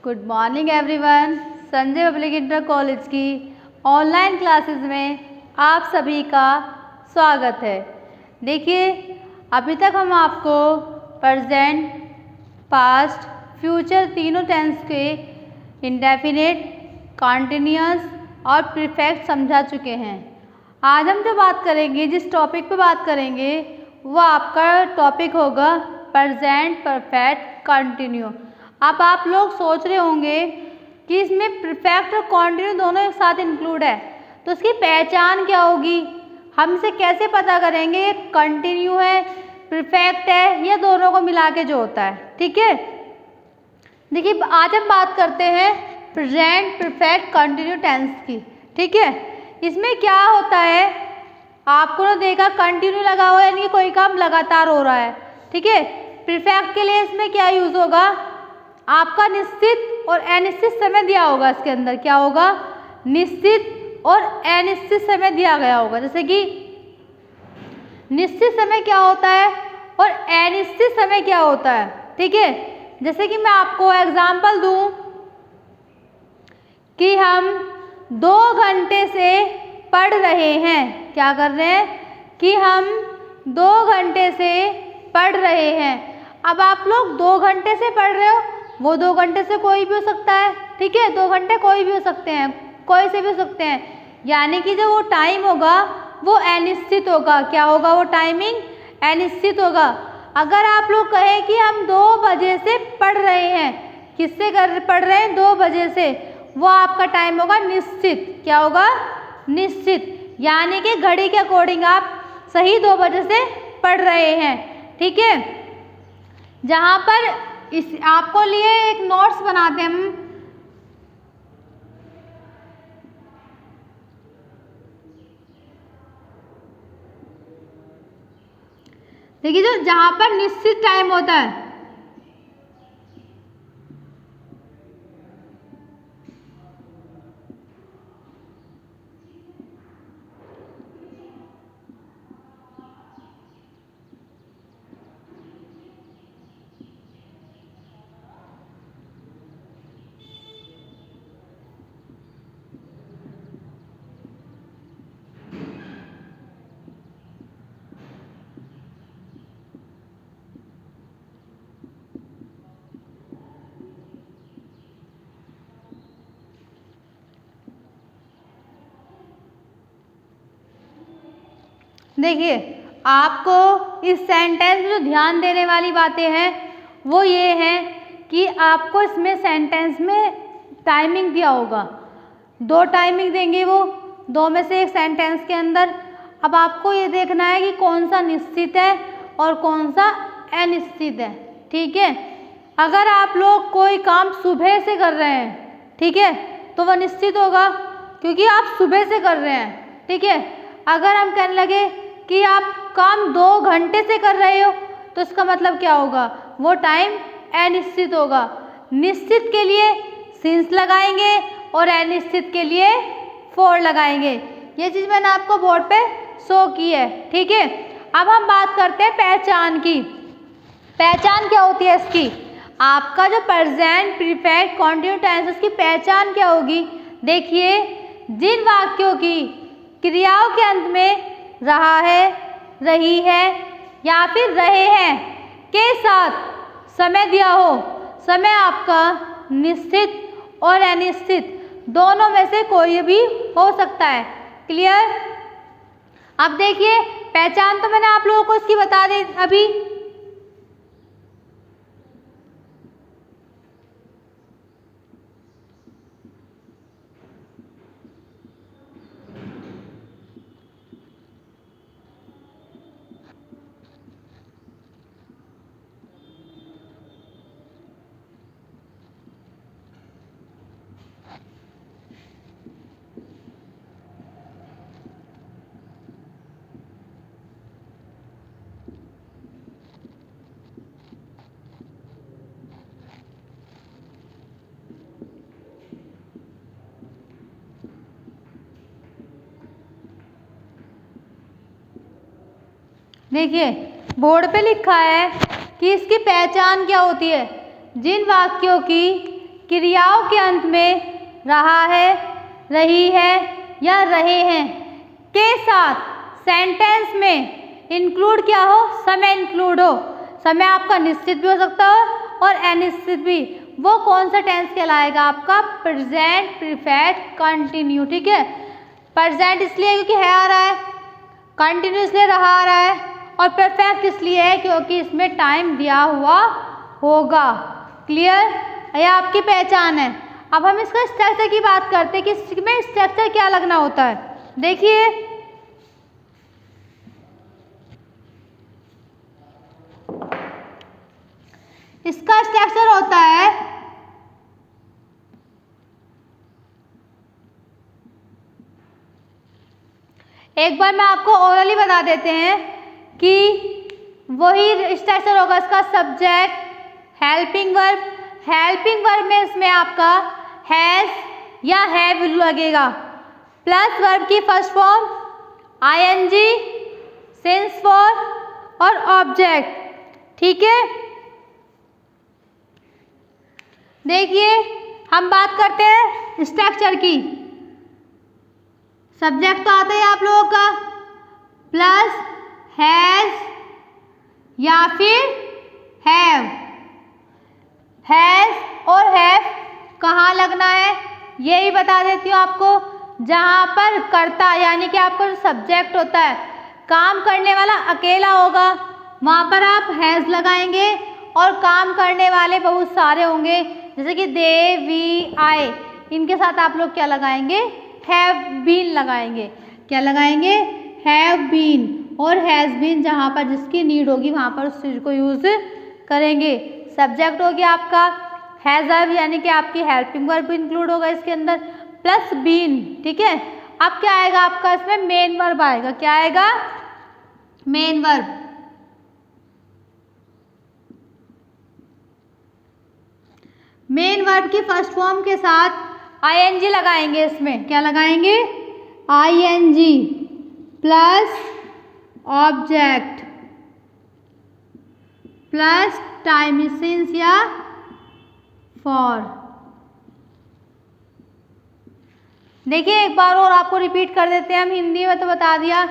Good morning everyone. Sanjay public inter college की online classes में आप सभी का स्वागत है। देखिए, अभी तक हम आपको प्रेजेंट, पास्ट, फ्यूचर तीनों टेंस के इंडेफिनिट, कॉन्टिन्यूअस और परफेक्ट समझा चुके हैं। आज हम जो बात करेंगे, जिस टॉपिक पे बात करेंगे, वो आपका टॉपिक होगा प्रेजेंट परफेक्ट कंटिन्यू। अब आप लोग सोच रहे होंगे कि इसमें परफेक्ट और कंटिन्यू दोनों एक साथ इंक्लूड है, तो इसकी पहचान क्या होगी, हम इसे कैसे पता करेंगे ये कंटिन्यू है, परफेक्ट है, या दोनों को मिला के जो होता है। ठीक है, देखिए आज हम बात करते हैं प्रेजेंट परफेक्ट कंटिन्यू टेंस की। ठीक है, इसमें क्या होता है, आपको ना देखा कंटिन्यू लगा हुआ है, यानी कि कोई काम लगातार हो रहा है। ठीक है, परफेक्ट के लिए इसमें क्या यूज होगा, आपका निश्चित और अनिश्चित समय दिया होगा। इसके अंदर क्या होगा, निश्चित और अनिश्चित समय दिया गया होगा। जैसे कि निश्चित समय क्या होता है और अनिश्चित समय क्या होता है। ठीक है, जैसे कि मैं आपको एग्जाम्पल दूं कि हम 2 घंटे से पढ़ रहे हैं। क्या कर रहे हैं कि हम 2 घंटे से पढ़ रहे हैं। अब आप लोग 2 घंटे से पढ़ रहे हो, वो 2 घंटे से कोई भी हो सकता है। ठीक है, 2 घंटे कोई भी हो सकते हैं, कोई से भी हो सकते हैं, यानी कि जो वो टाइम होगा वो अनिश्चित होगा। क्या होगा, वो टाइमिंग अनिश्चित होगा। अगर आप लोग कहें कि हम 2 बजे से पढ़ रहे हैं, किससे पढ़ रहे हैं, 2 बजे से, वो आपका टाइम होगा निश्चित। क्या होगा, निश्चित, यानी कि घड़ी के अकॉर्डिंग आप सही 2 बजे से पढ़ रहे हैं। ठीक है, जहाँ पर इस आपको लिए एक नोट्स बनाते हैं हम, देखिए जो जहाँ पर निश्चित टाइम होता है, देखिए आपको इस सेंटेंस में जो ध्यान देने वाली बातें हैं वो ये हैं कि आपको इसमें सेंटेंस में टाइमिंग दिया होगा। 2 टाइमिंग देंगे, वो 2 में से एक सेंटेंस के अंदर। अब आपको ये देखना है कि कौन सा निश्चित है और कौन सा अनिश्चित है। ठीक है, अगर आप लोग कोई काम सुबह से कर रहे हैं, ठीक है, तो वह निश्चित होगा क्योंकि आप सुबह से कर रहे हैं। ठीक है, अगर हम कहने लगे कि आप काम 2 घंटे से कर रहे हो, तो इसका मतलब क्या होगा, वो टाइम अनिश्चित होगा। निश्चित के लिए सिंस लगाएंगे और अनिश्चित के लिए फॉर लगाएंगे। ये चीज़ मैंने आपको बोर्ड पे शो की है। ठीक है, अब हम बात करते हैं पहचान की। पहचान क्या होती है इसकी, आपका जो प्रेजेंट परफेक्ट कंटिन्यू टेंस, उसकी पहचान क्या होगी। देखिए, जिन वाक्यों की क्रियाओं के अंत में रहा है, रही है या फिर रहे हैं के साथ समय दिया हो, समय आपका निश्चित और अनिश्चित दोनों में से कोई भी हो सकता है। क्लियर। अब देखिए, पहचान तो मैंने आप लोगों को इसकी बता दी अभी। देखिए बोर्ड पे लिखा है कि इसकी पहचान क्या होती है, जिन वाक्यों की क्रियाओं के अंत में रहा है, रही है या रहे हैं के साथ सेंटेंस में इंक्लूड क्या हो, समय इंक्लूड हो। समय आपका निश्चित भी हो सकता हो और अनिश्चित भी। वो कौन सा टेंस कहलाएगा आपका? Present perfect continue. ठीक है, प्रेजेंट इसलिए क्योंकि है आ रहा है, कंटिन्यू इसलिए रहा आ रहा है, और परफेक्ट इसलिए है क्योंकि इसमें टाइम दिया हुआ होगा। क्लियर? यह आपकी पहचान है। अब हम इसका स्ट्रक्चर की बात करते हैं कि इसमें स्ट्रक्चर क्या लगना होता है। देखिए, इसका स्ट्रक्चर होता है एक बार मैं आपको ओरली बता देते हैं कि वही स्ट्रक्चर होगा इसका। Subject, helping verb, helping verb में इसमें आपका हैज या हैव लगेगा, प्लस वर्ब की first form ING, since for और ऑब्जेक्ट। ठीक है, देखिए हम बात करते हैं स्ट्रक्चर की। सब्जेक्ट तो आता है आप लोगों का, प्लस हैज या फिर हैव। हैज और हैव कहाँ लगना है ये भी बता देती हूँ आपको। जहाँ पर कर्ता यानी कि आपका जो सब्जेक्ट होता है, काम करने वाला अकेला होगा, वहाँ पर आप हैज लगाएंगे, और काम करने वाले बहुत सारे होंगे जैसे कि दे, वी, आई, इनके साथ आप लोग क्या लगाएंगे? हैव बीन लगाएंगे। क्या लगाएंगे? हैव बीन और हैज़ बीन। जहाँ पर जिसकी नीड होगी वहाँ पर उस चीज़ को यूज़ करेंगे। सब्जेक्ट हो गया आपका, हैज़ हैव यानी कि आपकी हेल्पिंग वर्ब इंक्लूड होगा इसके अंदर, प्लस बीन। ठीक है, अब क्या आएगा आपका इसमें? मेन वर्ब आएगा। क्या आएगा? Main verb. मेन वर्ब की फर्स्ट फॉर्म के साथ आईएनजी लगाएंगे। इसमें क्या लगाएंगे? ING plus object plus time since या फॉर। देखिए एक बार और आपको रिपीट कर देते हैं हम। हिंदी में तो बता दिया,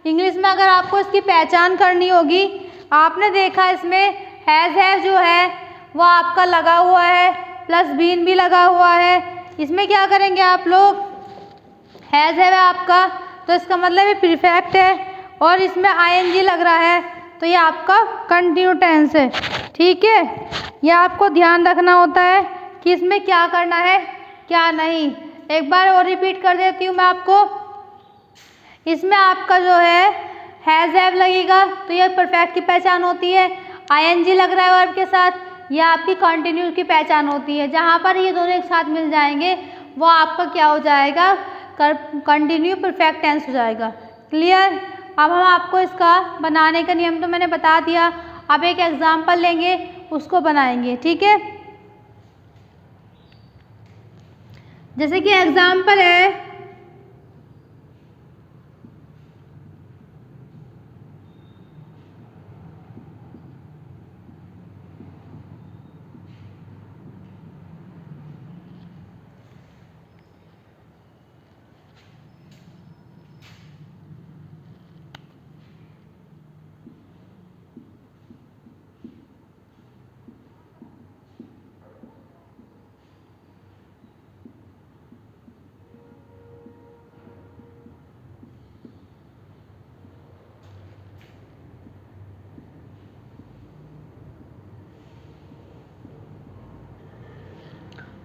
इंग्लिश में अगर आपको इसकी पहचान करनी होगी, आपने देखा इसमें हैज़ हैव जो है वो आपका लगा हुआ है, प्लस बीन भी लगा हुआ है। इसमें क्या करेंगे आप लोग? हैज़ है आपका, तो इसका मतलब ये परफेक्ट है, और इसमें आईएनजी लग रहा है, तो ये आपका कंटिन्यू टेंस है। ठीक है, ये आपको ध्यान रखना होता है कि इसमें क्या करना है क्या नहीं। एक बार और रिपीट कर देती हूँ मैं आपको। इसमें आपका जो है हैज़ हैव लगेगा, तो ये परफेक्ट की पहचान होती है। आईएनजी लग रहा है वर्ब के साथ, यह आपकी कंटिन्यू की पहचान होती है। जहाँ पर ये दोनों एक साथ मिल जाएंगे वो आपका क्या हो जाएगा? कंटिन्यू परफेक्ट टेंस हो जाएगा। क्लियर? अब हम आपको इसका बनाने का नियम तो मैंने बता दिया, अब एक एग्जाम्पल लेंगे उसको बनाएंगे। ठीक है, जैसे कि एग्जाम्पल है,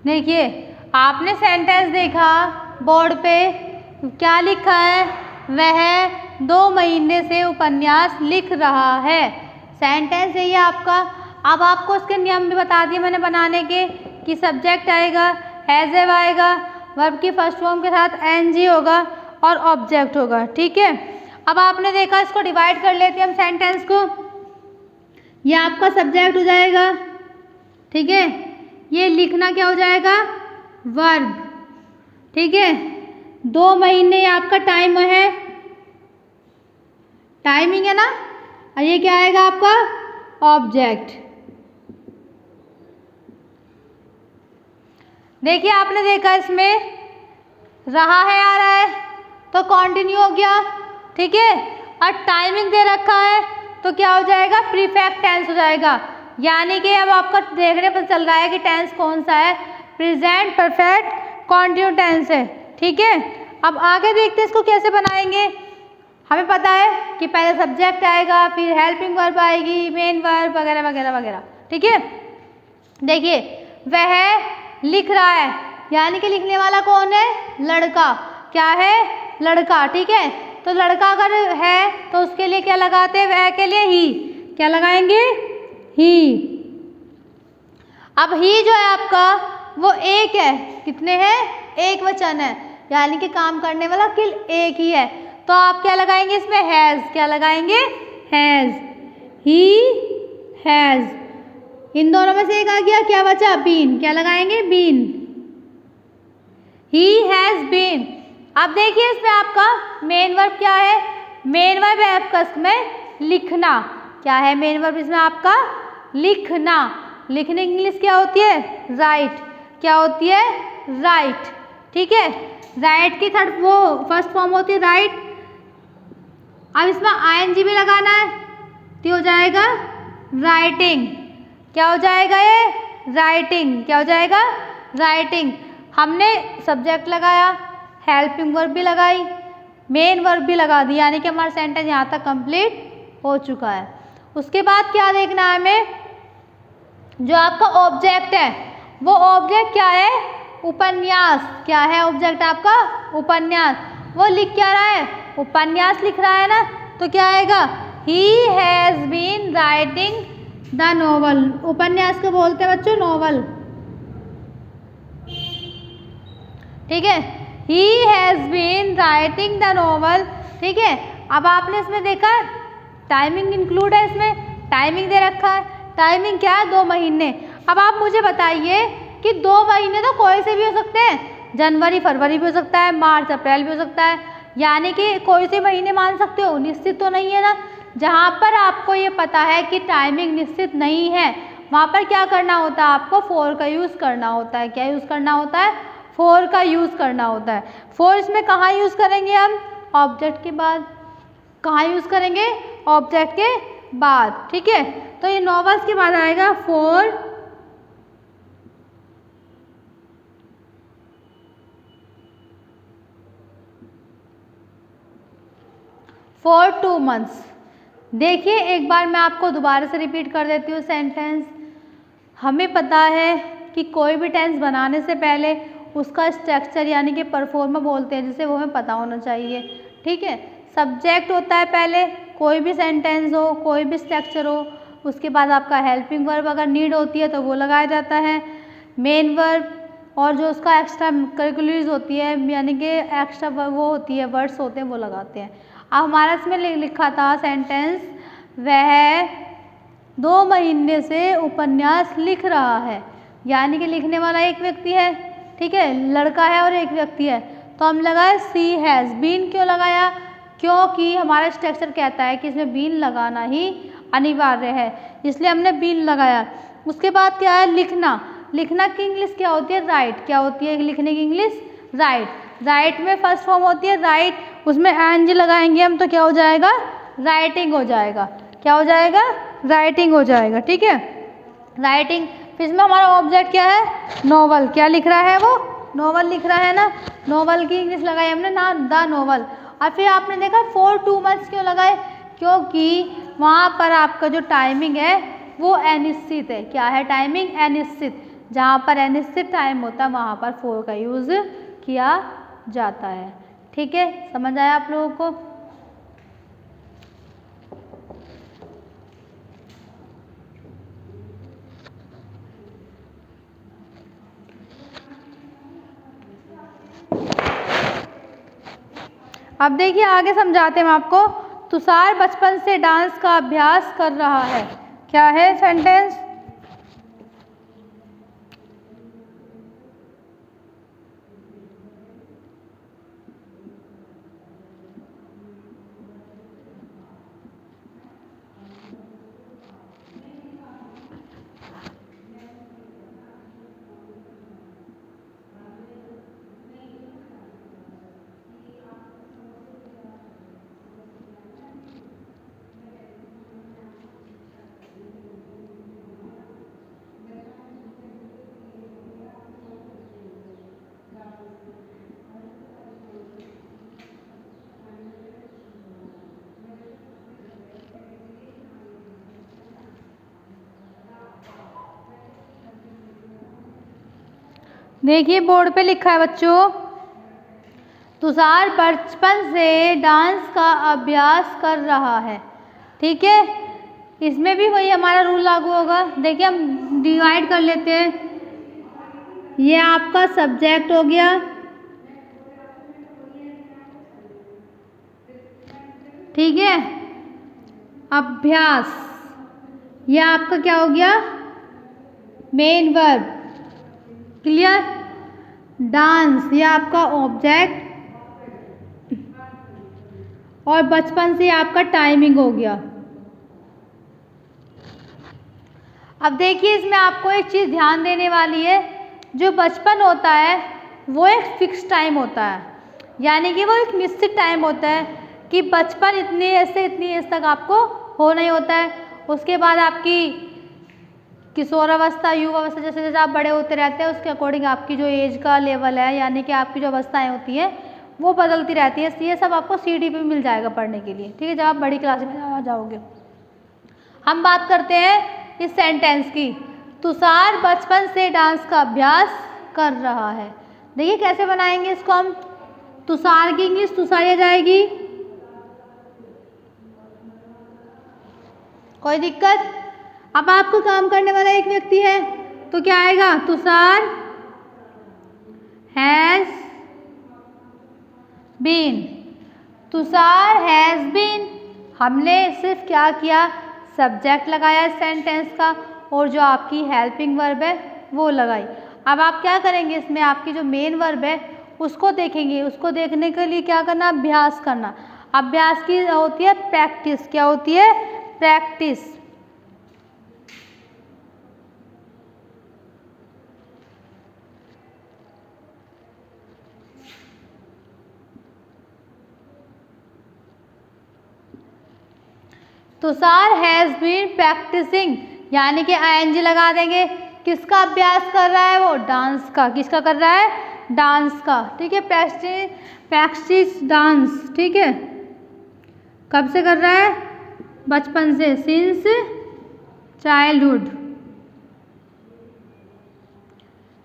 देखिए आपने सेंटेंस देखा बोर्ड पे, क्या लिखा है? वह 2 महीने से उपन्यास लिख रहा है। सेंटेंस है ये आपका। अब आपको उसके नियम भी बता दिए मैंने बनाने के, कि सब्जेक्ट आएगा, हैज़ हैव आएगा, वर्ब की फर्स्ट फॉर्म के साथ एनजी होगा और ऑब्जेक्ट होगा। ठीक है, अब आपने देखा, इसको डिवाइड कर लेते हैं हम सेंटेंस को। ये आपका सब्जेक्ट हो जाएगा। ठीक है, ये लिखना क्या हो जाएगा? वर्ब। ठीक है, 2 महीने आपका टाइम है, टाइमिंग है ना, और ये क्या आएगा आपका? ऑब्जेक्ट। देखिए आपने देखा इसमें रहा है आ रहा है तो कंटिन्यू हो गया, ठीक है। और टाइमिंग दे रखा है तो क्या हो जाएगा, प्रीफेक्ट टेंस हो जाएगा। यानी कि अब आपको देखने पर चल रहा है कि टेंस कौन सा है, प्रेजेंट परफेक्ट कंटिन्यू टेंस है, ठीक है। अब आगे देखते हैं इसको कैसे बनाएंगे। हमें पता है कि पहले सब्जेक्ट आएगा, फिर हेल्पिंग वर्ब आएगी, मेन वर्ब वगैरह वगैरह वगैरह, ठीक है। देखिए वह लिख रहा है, यानी कि लिखने वाला कौन है, लड़का। क्या है, लड़का, ठीक है। तो लड़का अगर है तो उसके लिए क्या लगाते हैं, वह के लिए ही, क्या लगाएंगे, ही। अब ही जो है आपका वो एक है, कितने हैं, एक वचन है, यानी कि काम करने वाला किल एक ही है। तो आप क्या लगाएंगे इसमें, हैज, क्या लगाएंगे, हैज, ही हैज। इन दोनों में से एक आ गया, क्या बचा, बीन, क्या लगाएंगे, बीन, ही हैज बीन। अब देखिए इसमें आपका मेन वर्ब क्या है, मेन वर्ब है आपका इसमें लिखना। क्या है मेन वर्ब इसमें आपका, लिखना। लिखने की इंग्लिश क्या होती है, राइट, क्या होती है, राइट, ठीक है। राइट की थर्ड वो फर्स्ट फॉर्म होती है राइट। अब इसमें आईएनजी भी लगाना है तो हो जाएगा राइटिंग, क्या हो जाएगा ये, राइटिंग, क्या हो जाएगा, राइटिंग। हमने सब्जेक्ट लगाया, हेल्पिंग वर्ब भी लगाई, मेन वर्ब भी लगा दी, यानी कि हमारा सेंटेंस यहाँ तक कंप्लीट हो चुका है। उसके बाद क्या देखना है हमें, जो आपका ऑब्जेक्ट है वो ऑब्जेक्ट क्या है, उपन्यास। क्या है ऑब्जेक्ट आपका, उपन्यास। वो लिख क्या रहा है, उपन्यास लिख रहा है ना, तो क्या आएगा, he has been writing the novel. उपन्यास को बोलते हैं बच्चों नॉवल, ठीक है। He has been writing the novel, ठीक है। अब आपने इसमें देखा टाइमिंग इंक्लूड है, इसमें टाइमिंग दे रखा है। टाइमिंग क्या है, 2 महीने। अब आप मुझे बताइए कि 2 महीने तो कोई से भी हो सकते हैं, जनवरी फरवरी भी हो सकता है, मार्च अप्रैल भी हो सकता है, यानी कि कोई से महीने मान सकते हो, निश्चित तो नहीं है ना। जहाँ पर आपको ये पता है कि टाइमिंग निश्चित नहीं है, वहाँ पर क्या करना होता है, आपको फोर का यूज़ करना होता है। क्या यूज़ करना होता है, फोर का यूज़ करना होता है। फोर इसमें कहाँ यूज़ करेंगे हम, ऑब्जेक्ट के बाद। कहाँ यूज़ करेंगे, ऑब्जेक्ट के बाद, ठीक है। तो ये नॉवेल्स के बाद आएगा फॉर 2 मंथ्स। देखिए एक बार मैं आपको दोबारा से रिपीट कर देती हूँ सेंटेंस। हमें पता है कि कोई भी टेंस बनाने से पहले उसका स्ट्रक्चर यानी कि परफॉर्मा बोलते हैं जिसे, वो हमें पता होना चाहिए, ठीक है। सब्जेक्ट होता है पहले, कोई भी सेंटेंस हो, कोई भी स्ट्रक्चर हो, उसके बाद आपका हेल्पिंग वर्ब अगर नीड होती है तो वो लगाया जाता है, मेन वर्ब और जो उसका एक्स्ट्रा करिकुलर्स होती है यानी कि एक्स्ट्रा वो होती है वर्ड्स होते हैं वो लगाते हैं। अब हमारा इसमें लिखा था सेंटेंस, वह 2 महीने से उपन्यास लिख रहा है, यानी कि लिखने वाला एक व्यक्ति है, ठीक है, लड़का है और एक व्यक्ति है। तो हम लगाए सी हैज़ बीन। क्यों लगाया, क्योंकि हमारा स्ट्रक्चर कहता है कि इसमें बीन लगाना ही अनिवार्य है, इसलिए हमने बीन लगाया। उसके बाद क्या है, लिखना। लिखना की इंग्लिश क्या होती है, राइट। क्या होती है लिखने की इंग्लिश, राइट। राइट में फर्स्ट फॉर्म होती है राइट, उसमें एन जी लगाएंगे हम तो क्या हो जाएगा, राइटिंग हो जाएगा। क्या हो जाएगा, राइटिंग हो जाएगा, ठीक है, राइटिंग। फिर इसमें हमारा ऑब्जेक्ट क्या है, नॉवल। क्या लिख रहा है वो, नॉवल लिख रहा है ना, नॉवल की इंग्लिश लगाई हमने ना, द नॉवल। और फिर आपने देखा फॉर 2 मंथ्स क्यों लगाए, क्योंकि वहाँ पर आपका जो टाइमिंग है वो अनिश्चित है। क्या है, टाइमिंग अनिश्चित। जहाँ पर अनिश्चित टाइम होता है वहाँ पर फॉर का यूज़ किया जाता है, ठीक है। समझ आया आप लोगों को। अब देखिए आगे समझाते हैं हम आपको। तुषार बचपन से डांस का अभ्यास कर रहा है। क्या है सेंटेंस, देखिए बोर्ड पे लिखा है बच्चों, तुषार बचपन से डांस का अभ्यास कर रहा है। ठीक है, इसमें भी वही हमारा रूल लागू होगा। देखिए हम डिवाइड कर लेते हैं। ये आपका सब्जेक्ट हो गया, ठीक है। अभ्यास, ये आपका क्या हो गया, मेन वर्ब। क्लियर। डांस, ये आपका ऑब्जेक्ट, और बचपन से आपका टाइमिंग हो गया। अब देखिए इसमें आपको एक चीज़ ध्यान देने वाली है, जो बचपन होता है वो एक फिक्स टाइम होता है, यानी कि वो एक निश्चित टाइम होता है कि बचपन इतनी एज से इतनी एज तक आपको होना ही होता है। उसके बाद आपकी किशोरावस्था, युवावस्था, जैसे जैसे आप बड़े होते रहते हैं उसके अकॉर्डिंग आपकी जो एज का लेवल है, यानी कि आपकी जो अवस्थाएं होती हैं वो बदलती रहती है। ये सब आपको सीडी पे मिल जाएगा पढ़ने के लिए, ठीक है, जब आप बड़ी क्लास में आ जाओगे। हम बात करते हैं इस सेंटेंस की, तुषार बचपन से डांस का अभ्यास कर रहा है। देखिए कैसे बनाएंगे इसको हम। तुषार की इंग्लिश तुषार आ जाएगी, कोई दिक्कत। अब आपको काम करने वाला एक व्यक्ति है तो क्या आएगा, Tushar has been. Tushar has been, हमने सिर्फ क्या किया, सब्जेक्ट लगाया सेंटेंस का, और जो आपकी हेल्पिंग वर्ब है वो लगाई। अब आप क्या करेंगे, इसमें आपकी जो मेन वर्ब है उसको देखेंगे। उसको देखने के लिए क्या करना, अभ्यास करना। अभ्यास की होती है प्रैक्टिस। क्या होती है, practice. Tushar has been practising, यानी कि आईएनजी लगा देंगे। किसका अभ्यास कर रहा है वो, डांस का। किसका कर रहा है, डांस का, ठीक है। प्रैक्टिस डांस, ठीक है। कब से कर रहा है, बचपन से, सिंस चाइल्डहुड।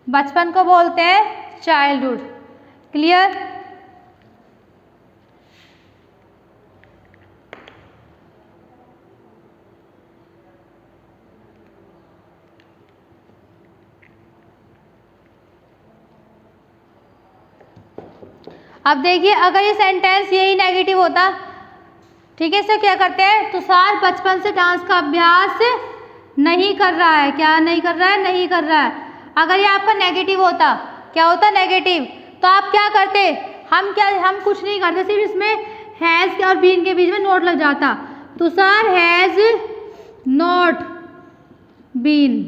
बचपन को बोलते हैं चाइल्डहुड। क्लियर। अब देखिए अगर ये सेंटेंस यही नेगेटिव होता, ठीक है, इसे क्या करते हैं, तुषार बचपन से डांस का अभ्यास नहीं कर रहा है। क्या नहीं कर रहा है, नहीं कर रहा है। अगर ये आपका नेगेटिव होता, क्या होता, नेगेटिव, तो आप क्या करते, हम कुछ नहीं करते, सिर्फ इसमें हैज और बीन के बीच में नोट लग जाता। Tushar has not been.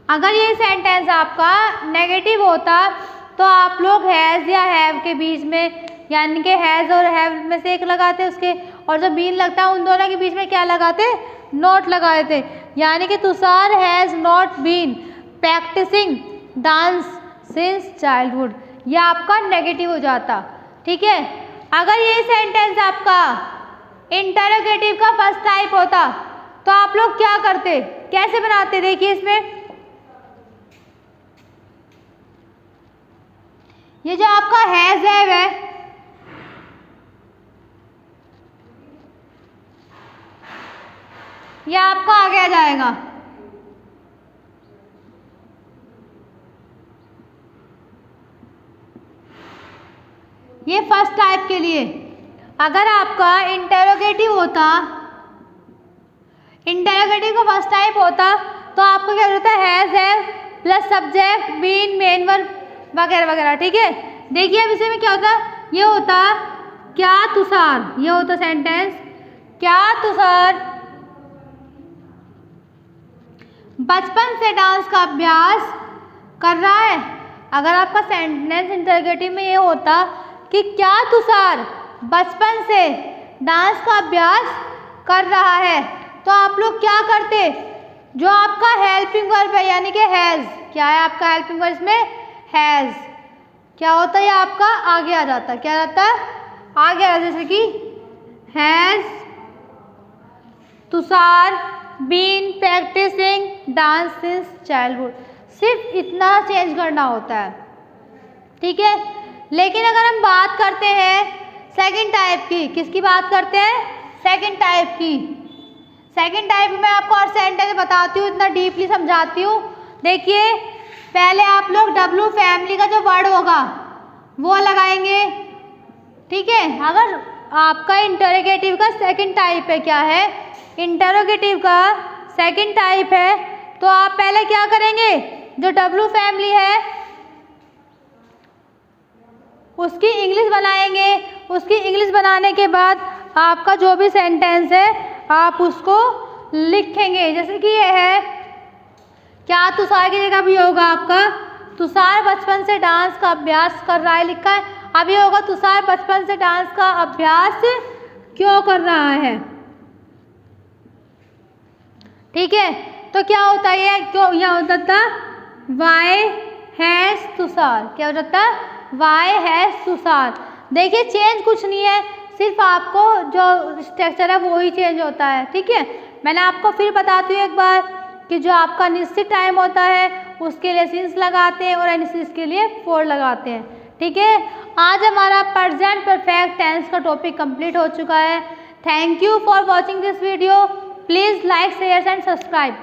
अगर ये सेंटेंस आपका नेगेटिव होता तो आप लोग हैज़ या हैव के बीच में, यानी कि हैज़ और हैव में से एक लगाते उसके, और जो बीन लगता है उन दोनों के बीच में क्या लगाते, नॉट लगा देते। यानी कि Tushar has not been practising dance since childhood, ये आपका नेगेटिव हो जाता। ठीक है। अगर ये सेंटेंस आपका इंटरोगेटिव का फर्स्ट टाइप होता तो आप लोग क्या करते, कैसे बनाते, देखिए इसमें ये जो आपका हैज है ये आपका आगे आ जाएगा। ये फर्स्ट टाइप के लिए। अगर आपका इंटरोगेटिव होता, इंटरोगेटिव का फर्स्ट टाइप होता तो आपको क्या होता है, has plus subject been main verb वगैरह वगैरह। ठीक है। देखिए अब इसे में क्या होता, ये होता क्या तुषार, ये होता सेंटेंस क्या तुषार बचपन से डांस का अभ्यास कर रहा है। अगर आपका सेंटेंस इंटरोगेटिव में ये होता कि क्या तुषार बचपन से डांस का अभ्यास कर रहा है, तो आप लोग क्या करते, जो आपका हेल्पिंग वर्ब है यानी कि हैज, क्या है आपका हेल्पिंग वर्ब इसमें, हैज, क्या होता है, ये आपका आगे आ जाता, क्या रहता है, आगे आ, जैसे कि has Tushar been practising dance since childhood. सिर्फ इतना चेंज करना होता है, ठीक है। लेकिन अगर हम बात करते हैं सेकंड टाइप की, किसकी बात करते हैं? सेकंड टाइप की। सेकंड टाइप में आपको और सेंटेंस बताती हूँ, इतना डीपली समझाती हूँ। देखिए पहले आप लोग डब्लू फैमिली का जो वर्ड होगा वो लगाएंगे, ठीक है। अगर आपका इंटरोगेटिव का सेकंड टाइप है, क्या है? इंटरोगेटिव का सेकंड टाइप है, तो आप पहले क्या करेंगे? जो डब्लू फैमिली है उसकी इंग्लिश बनाएंगे। उसकी इंग्लिश बनाने के बाद आपका जो भी सेंटेंस है आप उसको लिखेंगे। जैसे कि ये है, क्या तुषार की जगह भी होगा आपका तुषार बचपन से डांस का अभ्यास कर रहा है, लिखा है। अब ये होगा तुषार बचपन से डांस का अभ्यास क्यों कर रहा है, ठीक है। तो क्या होता है ये, क्यों यह हो जाता वाई हैज तुषार, क्या हो जाता वाई हैज तुषार। देखिए चेंज कुछ नहीं है, सिर्फ आपको जो स्ट्रक्चर है वो ही चेंज होता है, ठीक है। मैंने आपको फिर बताती हूँ एक बार कि जो आपका निश्चित टाइम होता है उसके लिए सिंस लगाते हैं और अनिश्चित के लिए फॉर लगाते हैं, ठीक है। आज हमारा प्रेजेंट परफेक्ट टेंस का टॉपिक कंप्लीट हो चुका है। Thank you for watching this video. Please like share and subscribe.